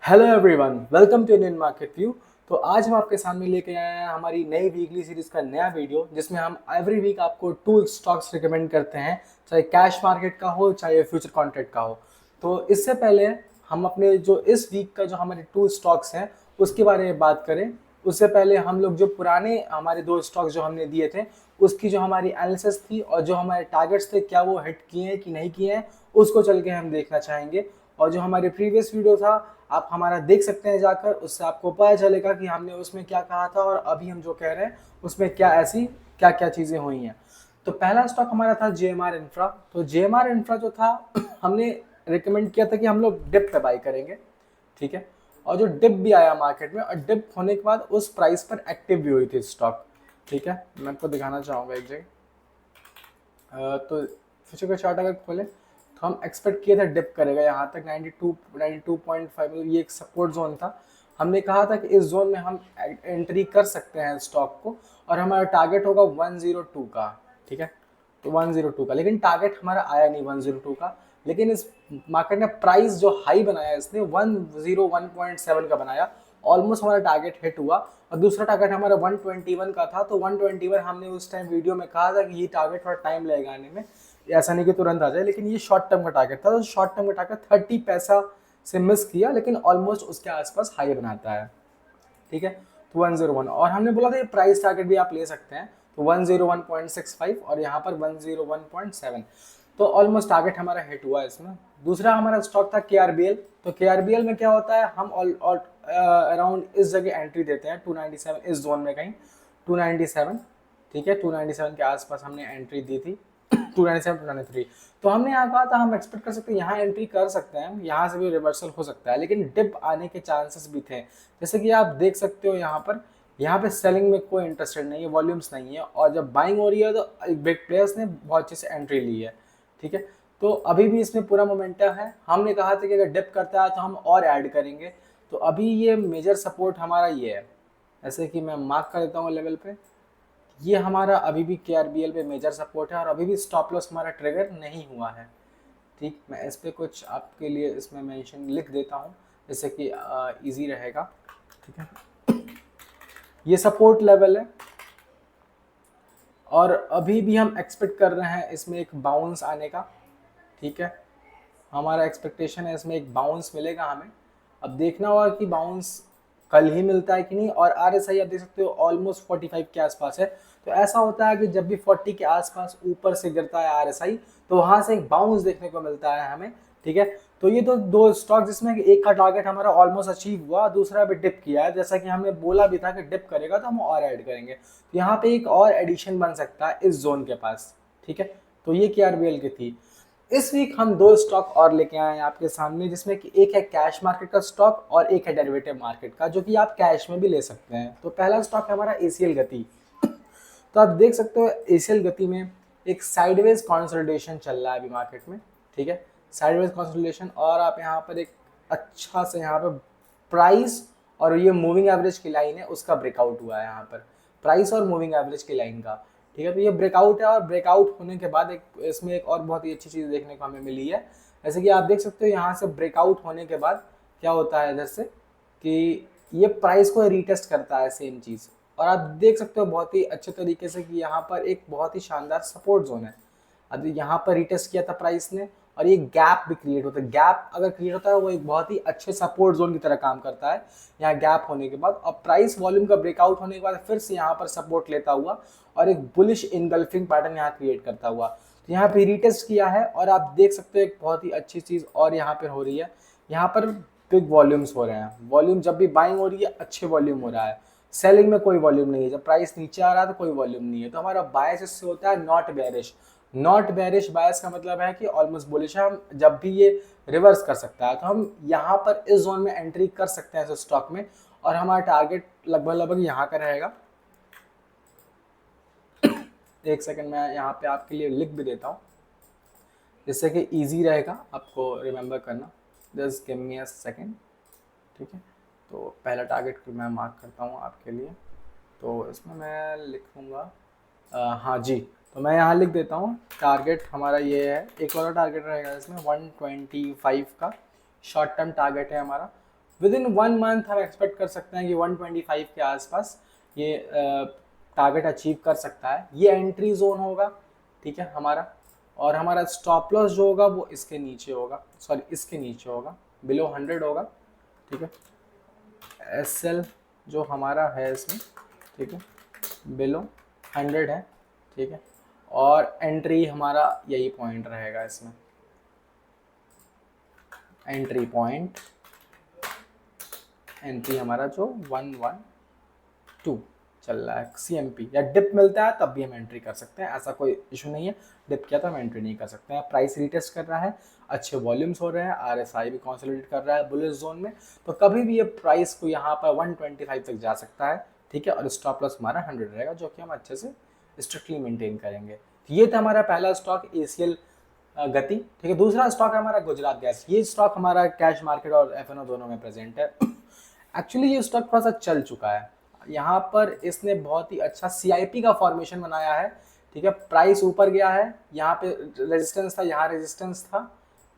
Hello everyone, welcome to Indian market view. तो आज हम आपके सामने लेके आए हैं हमारी नई वीकली सीरीज का नया वीडियो, जिसमें हम एवरी वीक आपको टू स्टॉक्स रिकमेंड करते हैं, चाहे कैश मार्केट का हो चाहे फ्यूचर कॉन्ट्रैक्ट का हो। तो इससे पहले हम अपने जो इस वीक का जो हमारे टू स्टॉक्स हैं उसके बारे में बात करें, उससे पहले हम लोग जो पुराने हमारे दो स्टॉक्स जो हमने दिए थे उसकी जो हमारी एनालिसिस थी और जो हमारे टारगेट्स थे क्या वो हिट किए हैं कि नहीं किए हैं, उसको चल के हम देखना चाहेंगे। और जो हमारे प्रीवियस वीडियो था आप हमारा देख सकते हैं जाकर, उससे आपको पता चलेगा कि हमने उसमें क्या कहा था और अभी हम जो कह रहे हैं उसमें क्या क्या चीज़ें हुई हैं। तो पहला स्टॉक हमारा था जेएमआर इंफ्रा। तो जेएमआर इंफ्रा जो था हमने रिकमेंड किया था कि हम लोग डिप पे बाई करेंगे, ठीक है। और जो डिप भी आया मार्केट में और डिप होने के बाद उस प्राइस पर एक्टिव भी हुई थी स्टॉक, ठीक है। मैं आपको दिखाना चाहूँगा एक जगह। तो फ्यूचर का चार्ट अगर खोलें तो हम एक्सपेक्ट किए थे डिप करेगा यहाँ तक 92.5, मतलब ये एक सपोर्ट जोन था। हमने कहा था कि इस जोन में हम एंट्री कर सकते हैं स्टॉक को और हमारा टारगेट होगा 102 का, ठीक है। तो 102 का, लेकिन टारगेट हमारा आया नहीं 102 का। लेकिन इस मार्केट ने प्राइस जो हाई बनाया इसने 101.7 का बनाया, ऑलमोस्ट हमारा टारगेट हिट हुआ। और दूसरा टारगेट हमारा 121 का था, तो 121 हमने उस टाइम वीडियो में कहा था कि ये टारगेट थोड़ा टाइम लगेगा आने में, ऐसा नहीं कि तुरंत आ जाए, लेकिन ये शॉर्ट टर्म का टारगेट था। तो शॉर्ट टर्म का टारगेट 30 पैसा से मिस किया, लेकिन ऑलमोस्ट उसके आसपास हाई बनाता है, ठीक है। तो 101 और हमने बोला था ये प्राइस टारगेट भी आप ले सकते हैं, तो 101.65 और यहाँ पर 101.7, तो ऑलमोस्ट टारगेट हमारा हिट हुआ इसमें। दूसरा हमारा स्टॉक था केआरबीएल। तो केआरबीएल में क्या होता है, हम अराउंड इस जगह एंट्री देते हैं 297, इस जोन में कहीं 297, ठीक है। 297 के आसपास हमने एंट्री दी थी 297 293। तो हमने यहाँ कहा था हम एक्सपेक्ट कर सकते हैं यहाँ एंट्री कर सकते हैं, यहाँ से भी रिवर्सल हो सकता है, लेकिन डिप आने के चांसेस भी थे। जैसे कि आप देख सकते हो यहाँ पे सेलिंग में कोई इंटरेस्टेड नहीं है, वॉल्यूम्स नहीं है, और जब बाइंग हो रही है तो बिग प्लेयर्स ने बहुत अच्छे से एंट्री ली है, ठीक है। तो अभी भी इसमें पूरा मोमेंटम है। हमने कहा था कि अगर डिप करता है तो हम और ऐड करेंगे। तो अभी ये मेजर सपोर्ट हमारा ये है, जैसे कि मैं मार्क कर देता हूँ लेवल पे, ये हमारा अभी भी केआरबीएल पे मेजर सपोर्ट है और अभी भी स्टॉप लॉस हमारा ट्रिगर नहीं हुआ है, ठीक। मैं इस पर कुछ आपके लिए इसमें मेंशन लिख देता हूँ जिससे कि इजी रहेगा, ठीक है। ये सपोर्ट लेवल है और अभी भी हम एक्सपेक्ट कर रहे हैं इसमें एक बाउंस आने का, ठीक है। हमारा एक्सपेक्टेशन है इसमें एक बाउंस मिलेगा हमें। अब देखना होगा कि बाउंस कल ही मिलता है कि नहीं। और आरएसआई आप देख सकते हो ऑलमोस्ट 45 के आसपास है। तो ऐसा होता है कि जब भी 40 के आसपास ऊपर से गिरता है आरएसआई तो वहां से एक बाउंस देखने को मिलता है हमें, ठीक है। तो ये तो दो स्टॉक जिसमें एक का टारगेट हमारा ऑलमोस्ट अचीव हुआ, दूसरा भी डिप किया है, जैसा कि हमने बोला भी था कि डिप करेगा तो हम और ऐड करेंगे। तो यहाँ पे एक और एडिशन बन सकता है इस जोन के पास, ठीक है। तो ये केआरबीएल की थी। इस वीक हम दो स्टॉक और लेके आए हैं आपके सामने, जिसमें कि एक है कैश मार्केट का स्टॉक और एक है डेरिवेटिव मार्केट का, जो कि आप कैश में भी ले सकते हैं। तो पहला स्टॉक है हमारा एसीएल गति। तो आप देख सकते हो एसीएल गति में एक साइडवेज कंसोलिडेशन चल रहा है अभी मार्केट में, ठीक है। साइडवेज कंसोलिडेशन, और आप यहाँ पर एक अच्छा से यहाँ पर प्राइस और ये मूविंग एवरेज की लाइन है उसका ब्रेकआउट हुआ है, यहाँ पर प्राइस और मूविंग एवरेज की लाइन का, ठीक है। तो ये ब्रेकआउट है और ब्रेकआउट होने के बाद एक इसमें एक और बहुत ही अच्छी चीज़ देखने को हमें मिली है। जैसे कि आप देख सकते हो यहाँ से ब्रेकआउट होने के बाद क्या होता है इधर से कि ये प्राइस को रीटेस्ट करता है सेम चीज़, और आप देख सकते हो बहुत ही अच्छे तरीके से कि यहाँ पर एक बहुत ही शानदार सपोर्ट जोन है। अब यहाँ पर रिटेस्ट किया था प्राइस ने और ये गैप भी क्रिएट होता है। गैप अगर क्रिएट होता है वो एक बहुत ही अच्छे सपोर्ट जोन की तरह काम करता है यहाँ गैप होने के बाद। और प्राइस वॉल्यूम का ब्रेकआउट होने के बाद फिर से यहाँ पर सपोर्ट लेता हुआ और एक बुलिश इनगल्फिंग पैटर्न यहाँ क्रिएट करता हुआ, तो यहाँ पे रिटेस्ट किया है। और आप देख सकते हो एक बहुत ही अच्छी चीज़ और यहाँ पर हो रही है, यहाँ पर बिग वॉल्यूम्स हो रहे हैं। वॉल्यूम जब भी बाइंग हो रही है अच्छे वॉल्यूम हो रहा है, सेलिंग में कोई वॉल्यूम नहीं है। जब प्राइस नीचे आ रहा है तो कोई वॉल्यूम नहीं है। तो हमारा बायस इससे होता है नॉट बेयरिश। नॉट बेयरिश बायस का मतलब है कि ऑलमोस्ट बुलिश है। हम जब भी ये रिवर्स कर सकता है तो हम यहाँ पर इस जोन में एंट्री कर सकते हैं इस स्टॉक में, और हमारा टारगेट लगभग यहाँ का रहेगा। एक सेकंड मैं यहाँ पे आपके लिए लिख भी देता हूँ जिससे कि इजी रहेगा आपको रिमेंबर करना। Just give me a second, ठीक है। तो पहला टारगेट मैं मार्क करता हूँ आपके लिए, तो इसमें मैं लिखूँगा हाँ जी। तो मैं यहाँ लिख देता हूँ टारगेट हमारा ये है, एक और टारगेट रहेगा इसमें 125 का शॉर्ट टर्म टारगेट है हमारा। विद इन 1 मंथ हम एक्सपेक्ट कर सकते हैं कि 125 के आसपास ये टारगेट अचीव कर सकता है। ये एंट्री जोन होगा, ठीक है हमारा। और हमारा स्टॉप लॉस जो होगा वो इसके नीचे होगा, सॉरी इसके नीचे होगा, बिलो 100 होगा, ठीक है। एसएल जो हमारा है इसमें, ठीक है, बिलो 100 है, ठीक है। और एंट्री हमारा यही पॉइंट रहेगा इसमें, एंट्री पॉइंट, एंट्री हमारा जो 112 चल रहा है CMP, या डिप मिलता है तब भी हम एंट्री कर सकते हैं, ऐसा कोई इशू नहीं है। डिप किया तो हम एंट्री नहीं कर सकते हैं। प्राइस रीटेस्ट कर रहा है, अच्छे वॉल्यूम्स हो रहे हैं, RSI भी कंसोलिडेट कर रहा है बुलिश जोन में, तो कभी भी ये प्राइस को यहाँ पर 125 तक जा सकता है, ठीक है। और स्टॉप लॉस हमारा 100 रहेगा, जो कि हम अच्छे से स्ट्रिक्टली मेंटेन करेंगे। तो ये था हमारा पहला स्टॉक ACL गति, ठीक है। दूसरा स्टॉक है हमारा गुजरात गैस। ये स्टॉक हमारा कैश मार्केट और FNO दोनों में प्रेजेंट है। एक्चुअली ये स्टॉक थोड़ा सा चल चुका है, यहाँ पर इसने बहुत ही अच्छा CIP का फॉर्मेशन बनाया है, ठीक है। प्राइस ऊपर गया है, यहाँ पे रेजिस्टेंस था, यहाँ रेजिस्टेंस था,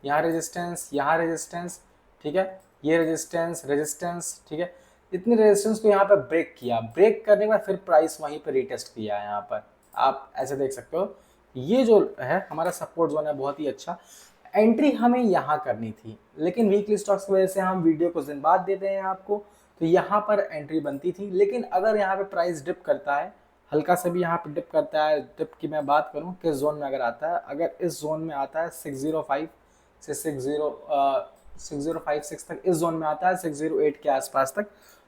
यहाँ रेजिस्टेंस, यहाँ रेजिस्टेंस, ठीक है, ये रेजिस्टेंस, रेजिस्टेंस, ठीक है। इतने रेजिस्टेंस को यहाँ पे ब्रेक किया, ब्रेक करने के बाद फिर प्राइस वहीं पे रीटेस्ट किया है। यहाँ पर आप ऐसे देख सकते हो, ये जो है हमारा सपोर्ट जोन है, बहुत ही अच्छा। एंट्री हमें यहाँ करनी थी, लेकिन वीकली स्टॉक्स की वजह से हम वीडियो कुछ दिन बाद देते हैं आपको, तो यहाँ पर एंट्री बनती थी। लेकिन अगर यहाँ पे प्राइस डिप करता है, हल्का सा भी यहाँ पे डिप करता है, डिप की मैं बात करूँ किस जोन में अगर आता है, अगर इस जोन में आता है 605 से 6056 तक, इस जोन में आता है 608 के आसपास तक,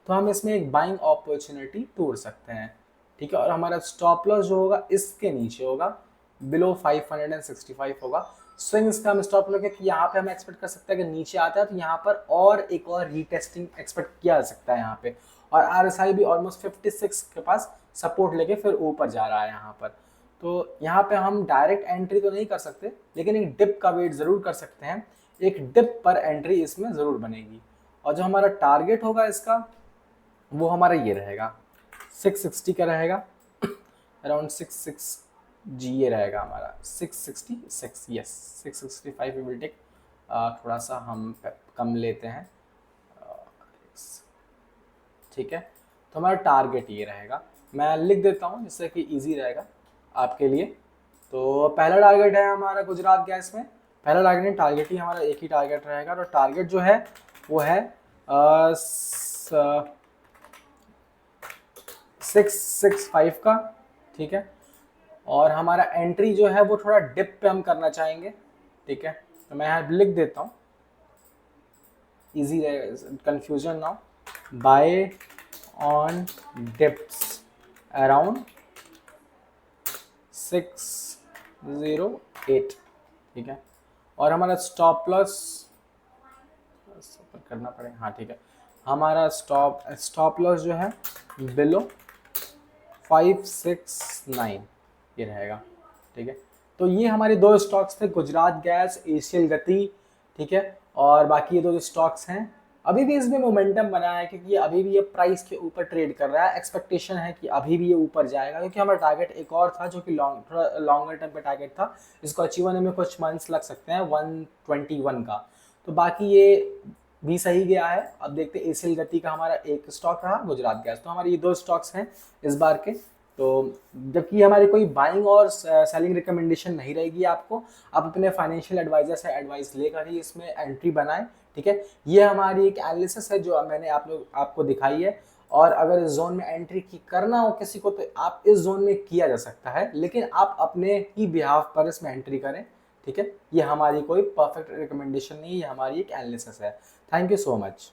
तो हम इसमें एक बाइंग अपॉर्चुनिटी तोड़ सकते हैं, ठीक है। और हमारा स्टॉप लॉस जो होगा इसके नीचे होगा, बिलो 565 होगा। स्विंग्स का हम स्टॉप लॉस यहाँ पे हम एक्सपेक्ट कर सकते हैं कि नीचे आता है तो यहाँ पर और एक और रीटेस्टिंग एक्सपेक्ट किया जा सकता है यहाँ पे। और RSI भी ऑलमोस्ट 56 के पास सपोर्ट लेके फिर ऊपर जा रहा है यहाँ पर। तो यहाँ पे हम डायरेक्ट एंट्री तो नहीं कर सकते, लेकिन एक डिप का वेट ज़रूर कर सकते हैं। एक डिप पर एंट्री इसमें ज़रूर बनेगी। और जो हमारा टारगेट होगा इसका, वो हमारा ये रहेगा, 660 का रहेगा, अराउंड 66 जी ये रहेगा हमारा 666, यस 665 वी विल टेक। थोड़ा सा हम कम लेते हैं, ठीक है। तो हमारा टारगेट ये रहेगा, मैं लिख देता हूँ जिससे कि इजी रहेगा आपके लिए। तो पहला टारगेट है हमारा गुजरात गैस में, पहला टारगेट ही हमारा एक ही टारगेट रहेगा, और टारगेट जो है वो है 665 का, ठीक है। और हमारा एंट्री जो है वो थोड़ा डिप पे हम करना चाहेंगे, ठीक है। तो मैं यहाँ लिख देता हूँ, easy confusion now, buy on dips around 608, ठीक है। और हमारा स्टॉप लॉस करना पड़ेगा, हाँ ठीक है। हमारा स्टॉप लॉस जो है बिलो 569 ये रहेगा, ठीक है। तो ये हमारे दो स्टॉक्स थे, गुजरात गैस, ACL गति, ठीक है। और बाकी ये दो जो स्टॉक्स हैं, अभी भी इसमें मोमेंटम बना है क्योंकि अभी भी ये प्राइस के ऊपर ट्रेड कर रहा है। एक्सपेक्टेशन है कि अभी भी ये ऊपर जाएगा, क्योंकि हमारा टारगेट एक और था जो कि थोड़ा लॉन्गर टर्म पे टारगेट था, जिसको अचीव होने में कुछ मंथ्स लग सकते हैं, 121 का। तो बाकी ये भी सही गया है। अब देखते हैं ACL गति का हमारा एक स्टॉक रहा, गुजरात गैस। तो हमारे ये दो स्टॉक्स हैं इस बार के। तो जबकि हमारी कोई बाइंग और सेलिंग रिकमेंडेशन नहीं रहेगी आपको, आप अपने फाइनेंशियल एडवाइजर से एडवाइस लेकर ही इसमें एंट्री बनाएं, ठीक है। ये हमारी एक एनालिसिस है जो मैंने आपको दिखाई है। और अगर इस जोन में एंट्री की करना हो किसी को, तो आप इस जोन में किया जा सकता है, लेकिन आप अपने ही बिहाफ पर इसमें एंट्री करें, ठीक है। ये हमारी कोई परफेक्ट रिकमेंडेशन नहीं है, ये हमारी एक एनालिसिस है। Thank you so much.